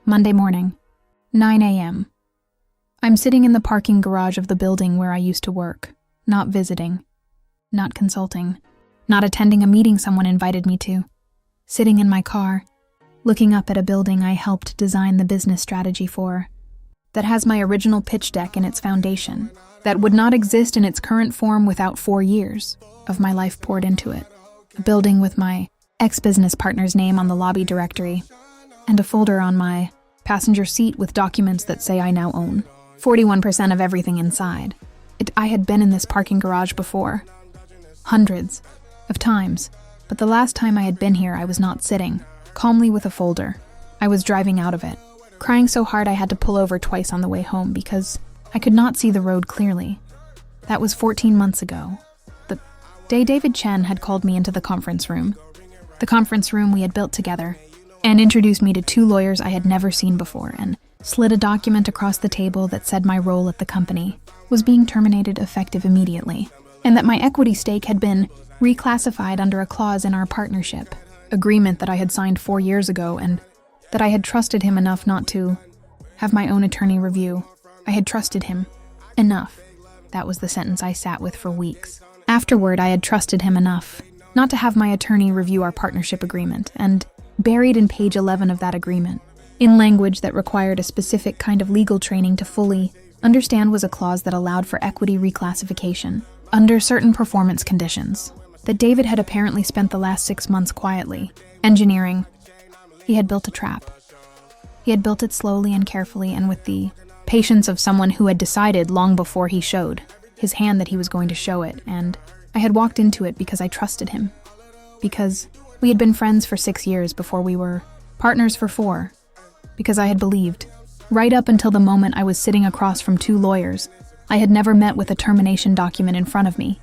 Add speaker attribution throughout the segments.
Speaker 1: Monday morning, 9 a.m. I'm sitting in the parking garage of the building where I used to work, not visiting, not consulting, not attending a meeting someone invited me to, sitting in my car, looking up at a building I helped design the business strategy for, that has my original pitch deck in its foundation, that would not exist in its current form without 4 years of my life poured into it, a building with my ex-business partner's name on the lobby directory, and a folder on my passenger seat with documents that say I now own 41% of everything inside. I had been in this parking garage before, hundreds of times, but the last time I had been here I was not sitting, calmly with a folder. I was driving out of it, crying so hard I had to pull over twice on the way home because I could not see the road clearly. That was 14 months ago. The day David Chen had called me into the conference room we had built together, and introduced me to 2 lawyers I had never seen before, and slid a document across the table that said my role at the company was being terminated effective immediately, and that my equity stake had been reclassified under a clause in our partnership agreement that I had signed 4 years ago, and that I had trusted him enough not to have my own attorney review. I had trusted him enough. That was the sentence I sat with for weeks. Afterward, I had trusted him enough not to have my attorney review our partnership agreement, and buried in page 11 of that agreement, in language that required a specific kind of legal training to fully understand, was a clause that allowed for equity reclassification under certain performance conditions that David had apparently spent the last 6 months quietly engineering. He had built a trap. He had built it slowly and carefully, and with the patience of someone who had decided long before he showed his hand that he was going to show it, and I had walked into it because I trusted him, because we had been friends for 6 years before we were partners for 4, because I had believed, right up until the moment I was sitting across from 2 lawyers I had never met with a termination document in front of me,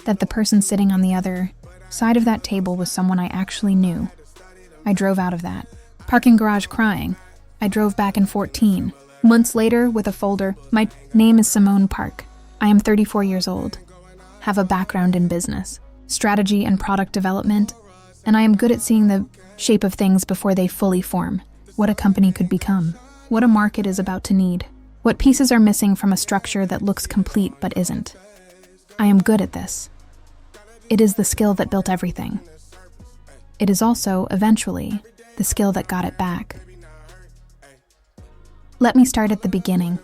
Speaker 1: that the person sitting on the other side of that table was someone I actually knew. I drove out of that parking garage crying. I drove back in 14 months later with a folder. My name is Simone Park. I am 34 years old, have a background in business, strategy and product development, and I am good at seeing the shape of things before they fully form, what a company could become, what a market is about to need, what pieces are missing from a structure that looks complete but isn't. I am good at this. It is the skill that built everything. It is also, eventually, the skill that got it back. Let me start at the beginning,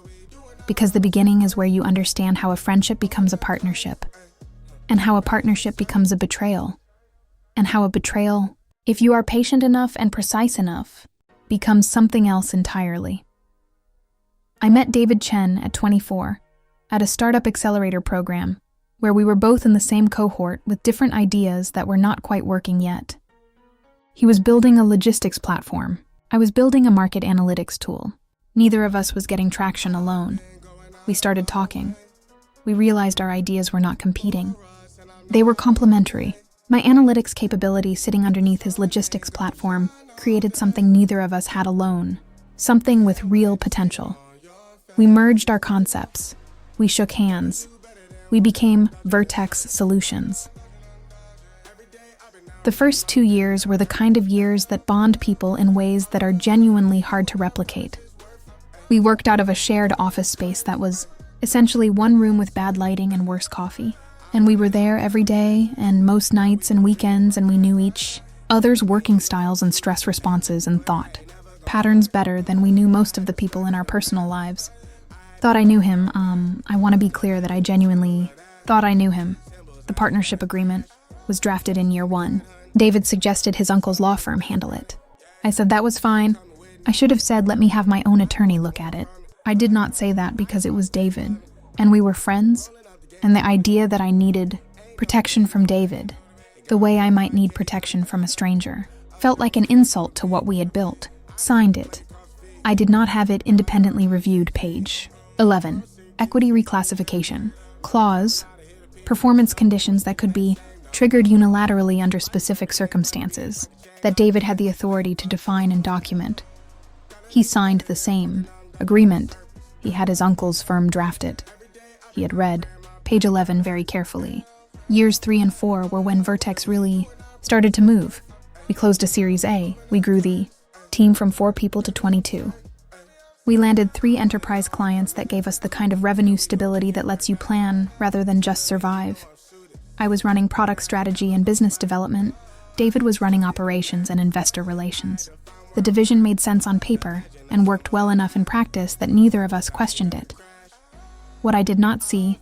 Speaker 1: because the beginning is where you understand how a friendship becomes a partnership, and how a partnership becomes a betrayal, and how a betrayal, if you are patient enough and precise enough, becomes something else entirely. I met David Chen at 24, at a startup accelerator program, where we were both in the same cohort with different ideas that were not quite working yet. He was building a logistics platform. I was building a market analytics tool. Neither of us was getting traction alone. We started talking. We realized our ideas were not competing. They were complementary. My analytics capability sitting underneath his logistics platform created something neither of us had alone, something with real potential. We merged our concepts. We shook hands. We became Vertex Solutions. The first 2 years were the kind of years that bond people in ways that are genuinely hard to replicate. We worked out of a shared office space that was essentially one room with bad lighting and worse coffee. And we were there every day and most nights and weekends, and we knew each other's working styles and stress responses and thought patterns better than we knew most of the people in our personal lives. Thought I knew him. I want to be clear that I genuinely thought I knew him. The partnership agreement was drafted in year 1. David suggested his uncle's law firm handle it. I said that was fine. I should have said, let me have my own attorney look at it. I did not say that because it was David, and we were friends, and the idea that I needed protection from David, the way I might need protection from a stranger, felt like an insult to what we had built. Signed it. I did not have it independently reviewed. Page 11. Equity reclassification. Clause. Performance conditions that could be triggered unilaterally under specific circumstances, that David had the authority to define and document. He signed the same agreement. He had his uncle's firm draft it. He had read page 11 very carefully. Years 3 and 4 were when Vertex really started to move. We closed a Series A. We grew the Team from 4 people to 22. We landed 3 enterprise clients that gave us the kind of revenue stability that lets you plan rather than just survive. I was running product strategy and business development. David was running operations and investor relations. The division made sense on paper and worked well enough in practice that neither of us questioned it. What I did not see,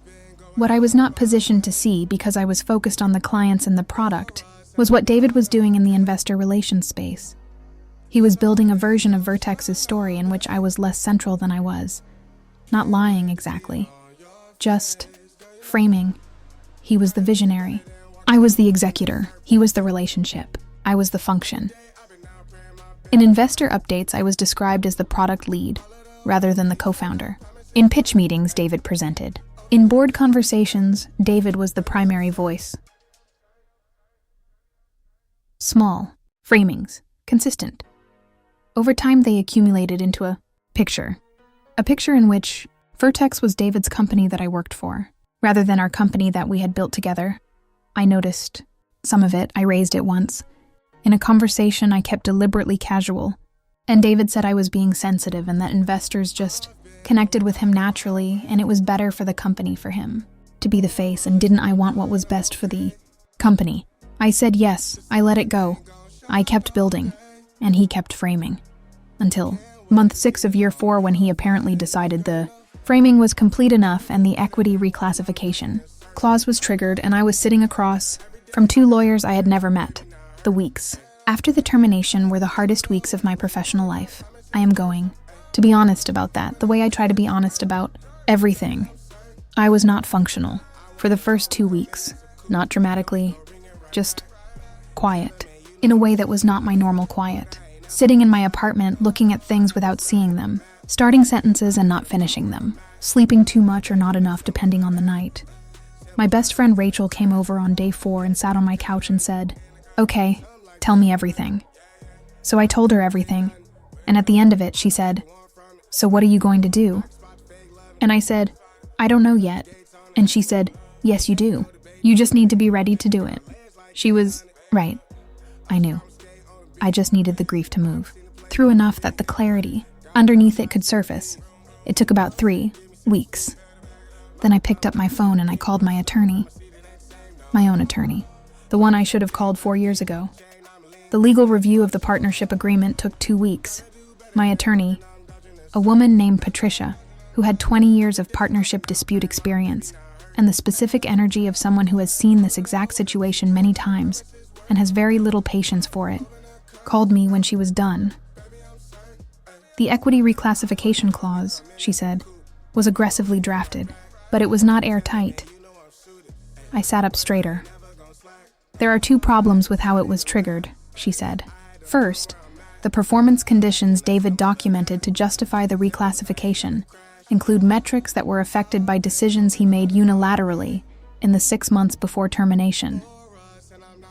Speaker 1: what I was not positioned to see because I was focused on the clients and the product, was what David was doing in the investor relations space. He was building a version of Vertex's story in which I was less central than I was. Not lying exactly. Just framing. He was the visionary. I was the executor. He was the relationship. I was the function. In investor updates, I was described as the product lead, rather than the co-founder. In pitch meetings, David presented. In board conversations, David was the primary voice. Small. Framings. Consistent. Over time, they accumulated into a picture. A picture in which Vertex was David's company that I worked for, rather than our company that we had built together. I noticed some of it. I raised it once. In a conversation, I kept deliberately casual, and David said I was being sensitive and that investors just connected with him naturally, and it was better for the company for him to be the face, and didn't I want what was best for the company? I said yes. I let it go. I kept building, and he kept framing. Until month 6 of year 4, when he apparently decided the framing was complete enough and the equity reclassification clause was triggered, and I was sitting across from 2 lawyers I had never met. The weeks after the termination were the hardest weeks of my professional life. I am going to be honest about that, the way I try to be honest about everything. I was not functional for the first 2 weeks. Not dramatically, just quiet, in a way that was not my normal quiet. Sitting in my apartment, looking at things without seeing them, starting sentences and not finishing them, sleeping too much or not enough depending on the night. My best friend Rachel came over on day 4 and sat on my couch and said, "Okay, tell me everything." So I told her everything, and at the end of it she said, "So what are you going to do?" And I said, "I don't know yet." And she said, "Yes, you do. You just need to be ready to do it." She was right. I knew. I just needed the grief to move through enough that the clarity underneath it could surface. It took about 3 weeks. Then I picked up my phone and I called my attorney. My own attorney. The one I should have called 4 years ago. The legal review of the partnership agreement took 2 weeks. My attorney, a woman named Patricia, who had 20 years of partnership dispute experience, and the specific energy of someone who has seen this exact situation many times and has very little patience for it, called me when she was done. The equity reclassification clause, she said, was aggressively drafted, but it was not airtight. I sat up straighter. "There are 2 problems with how it was triggered," she said. First, the performance conditions David documented to justify the reclassification include metrics that were affected by decisions he made unilaterally in the 6 months before termination.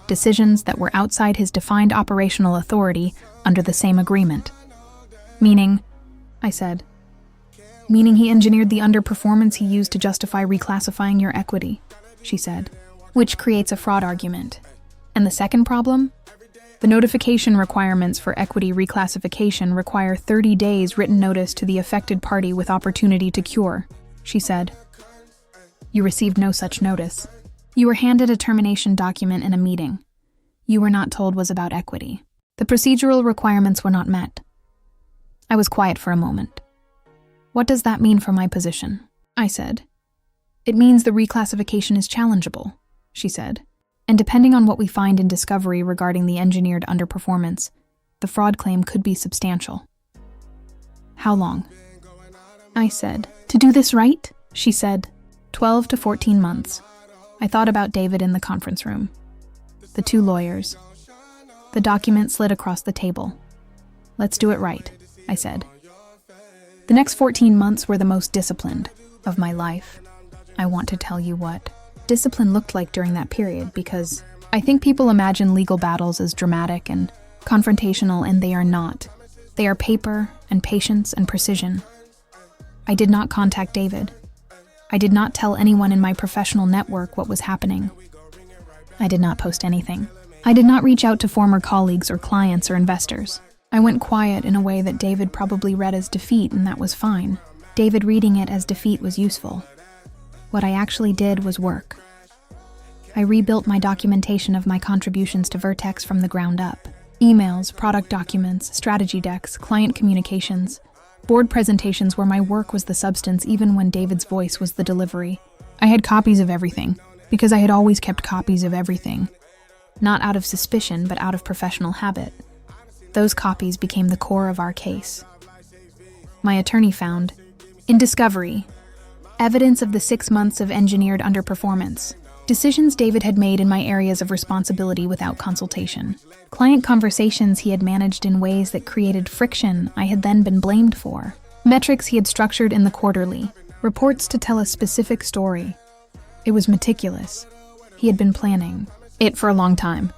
Speaker 1: Decisions that were outside his defined operational authority under the same agreement. Meaning, I said, meaning he engineered the underperformance he used to justify reclassifying your equity, she said, which creates a fraud argument. And the second problem? The notification requirements for equity reclassification require 30 days written notice to the affected party with opportunity to cure, she said. You received no such notice. You were handed a termination document in a meeting. You were not told was about equity. The procedural requirements were not met. I was quiet for a moment. What does that mean for my position? I said. It means the reclassification is challengeable, she said. And depending on what we find in discovery regarding the engineered underperformance, the fraud claim could be substantial. How long? I said. To do this right? She said. 12 to 14 months. I thought about David in the conference room. The 2 lawyers. The document slid across the table. Let's do it right, I said. The next 14 months were the most disciplined of my life. I want to tell you what discipline looked like during that period, because I think people imagine legal battles as dramatic and confrontational, and they are not. They are paper and patience and precision. I did not contact David. I did not tell anyone in my professional network what was happening. I did not post anything. I did not reach out to former colleagues or clients or investors. I went quiet in a way that David probably read as defeat, and that was fine. David reading it as defeat was useful. What I actually did was work. I rebuilt my documentation of my contributions to Vertex from the ground up. Emails, product documents, strategy decks, client communications, board presentations where my work was the substance even when David's voice was the delivery. I had copies of everything, because I had always kept copies of everything. Not out of suspicion, but out of professional habit. Those copies became the core of our case. My attorney found, in discovery, evidence of the 6 months of engineered underperformance. Decisions David had made in my areas of responsibility without consultation. Client conversations he had managed in ways that created friction I had then been blamed for. Metrics he had structured in the quarterly. Reports to tell a specific story. It was meticulous. He had been planning it for a long time.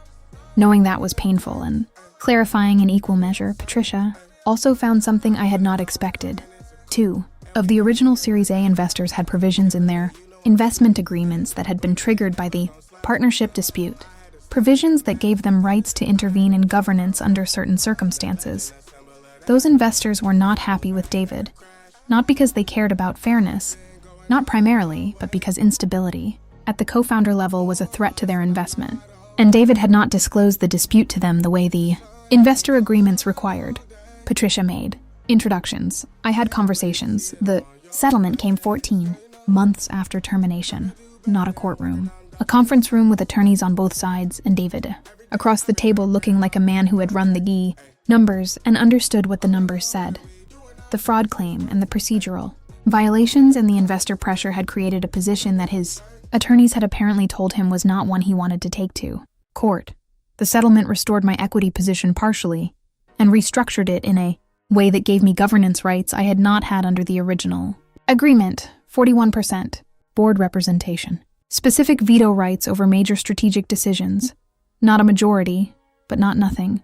Speaker 1: Knowing that was painful and clarifying in equal measure, Patricia also found something I had not expected. 2 of the original Series A investors had provisions in their investment agreements that had been triggered by the partnership dispute, provisions that gave them rights to intervene in governance under certain circumstances. Those investors were not happy with David, not because they cared about fairness, not primarily, but because instability at the co-founder level was a threat to their investment, and David had not disclosed the dispute to them the way the investor agreements required. Patricia made introductions. I had conversations. The settlement came 14 months after termination, not a courtroom. A conference room with attorneys on both sides, and David across the table looking like a man who had run the numbers and understood what the numbers said. The fraud claim and the procedural violations and the investor pressure had created a position that his attorneys had apparently told him was not one he wanted to take to court. The settlement restored my equity position partially and restructured it in a way that gave me governance rights I had not had under the original agreement. 41% board representation, specific veto rights over major strategic decisions, not a majority, but not nothing,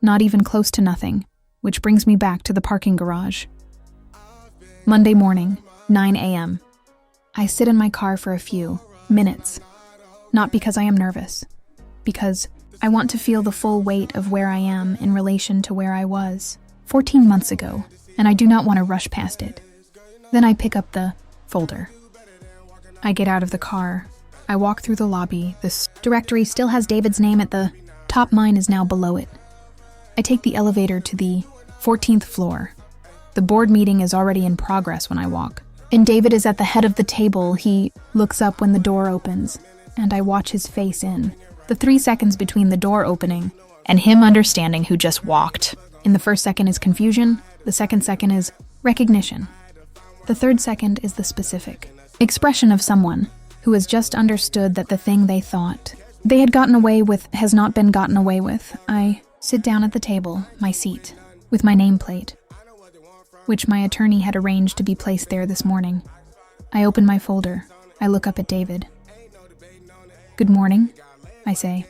Speaker 1: not even close to nothing, which brings me back to the parking garage. Monday morning, 9 a.m. I sit in my car for a few minutes, not because I am nervous, because I want to feel the full weight of where I am in relation to where I was 14 months ago, and I do not want to rush past it. Then I pick up the folder. I get out of the car. I walk through the lobby. This directory still has David's name at the top. Mine is now below it. I take the elevator to the 14th floor. The board meeting is already in progress when I walk, and David is at the head of the table. He looks up when the door opens, and I watch his face in the 3 seconds between the door opening and him understanding who just walked. In the first second is confusion. The second second is recognition. The third second is the specific expression of someone who has just understood that the thing they thought they had gotten away with has not been gotten away with. I sit down at the table, my seat, with my nameplate, which my attorney had arranged to be placed there this morning. I open my folder. I look up at David. Good morning, I say.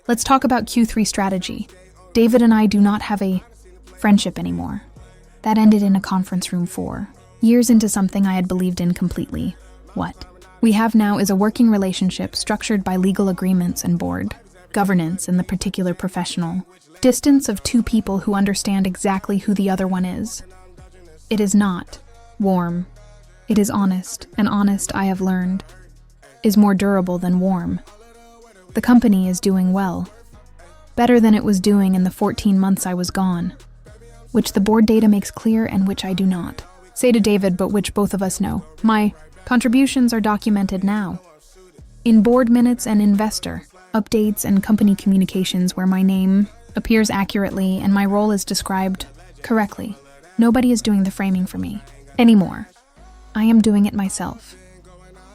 Speaker 1: Let's talk about Q3 strategy. David and I do not have a friendship anymore. That ended in a conference room 4 years into something I had believed in completely. What we have now is a working relationship structured by legal agreements and board governance and the particular professional distance of 2 people who understand exactly who the other one is. It is not warm. It is honest, and honest, I have learned, is more durable than warm. The company is doing well, better than it was doing in the 14 months I was gone, which the board data makes clear and which I do not say to David, but which both of us know. My contributions are documented now in board minutes and investor updates and company communications where my name appears accurately and my role is described correctly. Nobody is doing the framing for me anymore. I am doing it myself.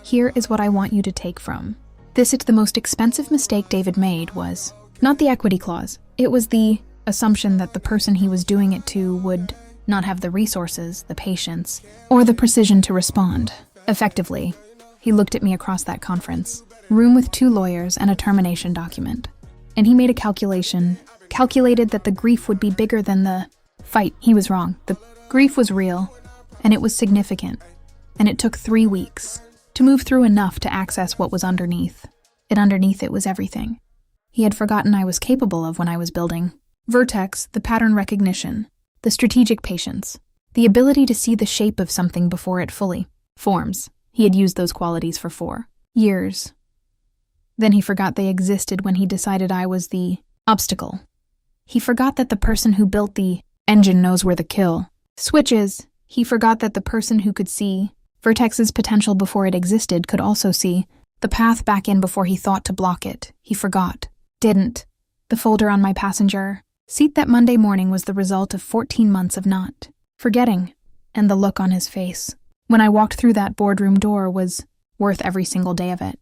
Speaker 1: Here is what I want you to take from this. The most expensive mistake David made was not the equity clause. It was the assumption that the person he was doing it to would not have the resources, the patience, or the precision to respond effectively. He looked at me across that conference room with 2 lawyers and a termination document, and he made a calculated that the grief would be bigger than the fight. He was wrong. The grief was real, and it was significant, and it took 3 weeks to move through enough to access what was underneath. Underneath it was everything he had forgotten I was capable of when I was building Vertex, the pattern recognition. The strategic patience. The ability to see the shape of something before it fully forms. He had used those qualities for 4 years. Then he forgot they existed when he decided I was the obstacle. He forgot that the person who built the engine knows where the kill switch is. He forgot that the person who could see Vertex's potential before it existed could also see the path back in before he thought to block it. He forgot. Didn't. The folder on my passenger seat that Monday morning was the result of 14 months of not forgetting, and the look on his face when I walked through that boardroom door was worth every single day of it.